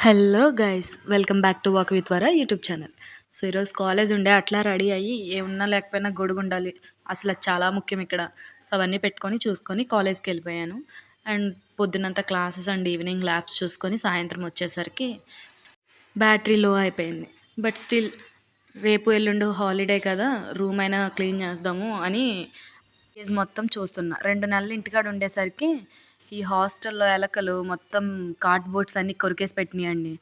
Hello guys, welcome back to walk with Vara YouTube channel. So ఈరోజు college ఉండే అట్లా ready అయ్యి ఏమున్నా లేకపోయినా గొడుగు ఉండాలి, అసలు అది చాలా ముఖ్యం ఇక్కడ. సో అవన్నీ పెట్టుకొని చూసుకొని కాలేజ్కి వెళ్ళిపోయాను. అండ్ పొద్దునంతా క్లాసెస్ అండ్ ఈవినింగ్ ల్యాబ్స్ చూసుకొని సాయంత్రం వచ్చేసరికి బ్యాటరీ లో అయిపోయింది. బట్ స్టిల్ రేపు ఎల్లుండి హాలిడే కదా, రూమ్ అయినా క్లీన్ చేద్దాము అని కేజ్ మొత్తం చూస్తున్నా. 2 నెలలు ఇంటికాడ ఉండేసరికి ఈ హాస్టల్లో ఎలకలు మొత్తం కార్డ్‌బోర్డ్స్ అన్నీ కొరికేసి పెట్టినాయండి.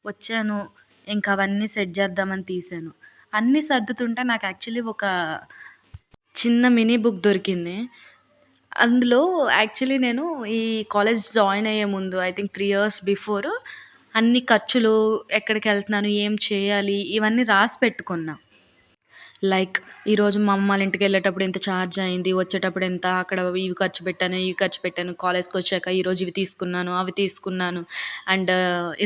వచ్చాను, ఇంకా అవన్నీ సెట్ చేద్దామని తీశాను. అన్నీ సర్దుతుంటే నాకు యాక్చువల్లీ ఒక చిన్న మినీ బుక్ దొరికింది. అందులో యాక్చువల్లీ నేను ఈ కాలేజ్ జాయిన్ అయ్యే ముందు ఐ థింక్ 3 ఇయర్స్ బిఫోర్ అన్ని ఖర్చులు, ఎక్కడికెళ్తున్నాను, ఏం చేయాలి, ఇవన్నీ రాసి పెట్టుకున్నా. లైక్ ఈరోజు మా అమ్మ వాళ్ళ ఇంటికెళ్ళేటప్పుడు ఇంత ఛార్జ్ అయింది, వచ్చేటప్పుడు ఎంత, అక్కడ ఇవి ఖర్చు పెట్టాను, ఇవి ఖర్చు పెట్టాను, కాలేజ్‌కొచ్చాక ఈరోజు ఇవి తీసుకున్నాను, అవి తీసుకున్నాను, అండ్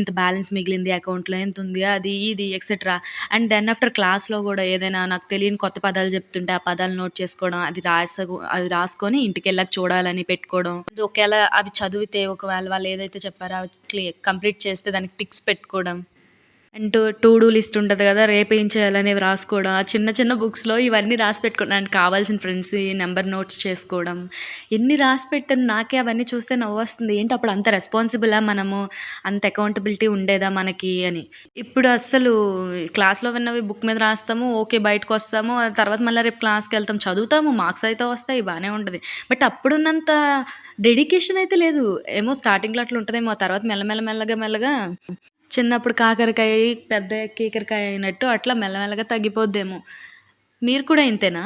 ఇంత బ్యాలెన్స్ మిగిలింది అకౌంట్‌లో, ఎంతుంది, అది, ఇది ఎక్సెట్రా. అండ్ దెన్ ఆఫ్టర్ క్లాస్‌లో గూడా ఏదైనా నాకు తెలియని కొత్త పదాలు చెప్తుంటే ఆ పదాలు నోట్ చేసుకోవడం, అది రాసుకొని ఇంటికెళ్ళాక చూడాలని పెట్టుకోవడం. ఒకేళ అవి చదివితే ఒకవేళ వాళ్ళు ఏదైతే చెప్పారో అవి కంప్లీట్ చేస్తే దానికి టిక్స్ పెట్టుకోవడం. అండ్ టు డూ లిస్ట్ ఉంటది గదా, రేపేం చేయాలనేవి రాసుకోవడం. ఆ చిన్న చిన్న బుక్స్‌లో ఇవన్నీ రాసి పెట్టుకున్నా. అండ్ కావాల్సిన ఫ్రెండ్స్‌వి నంబర్ నోట్స్ చేసుకోవడం. ఎన్ని రాసి పెట్టాను, నాకే అవన్నీ చూస్తే నవ్వొస్తుంది. ఏంటి అప్పుడు అంత రెస్పాన్సిబులా మనము? అంత అకౌంటబిలిటీ ఉండేదా మనకి అని. ఇప్పుడు అస్సలు క్లాస్‌లో విన్నవి బుక్ మీద రాస్తాము. ఓకే, బయటకొస్తాము. ఆ తర్వాత మళ్ళా రేపు క్లాస్‌కెళ్తాం. చదువుతాము, మార్క్స్ అయితే వస్తాయి, బానే ఉంటది. బట్ అప్పుడున్నంత డెడికేషన్ అయితే లేదు. ఏమో స్టార్టింగ్‌లో అట్లా ఉంటదేమో. తర్వాత మెల్లగా చిన్నప్పుడు కాకరకాయ, పెద్దయ్యాక కీకరకాయ అయినట్టు అట్లా మెల్లమెల్లగా తగ్గిపోద్దేమో. మీరు కూడా ఇంతేనా?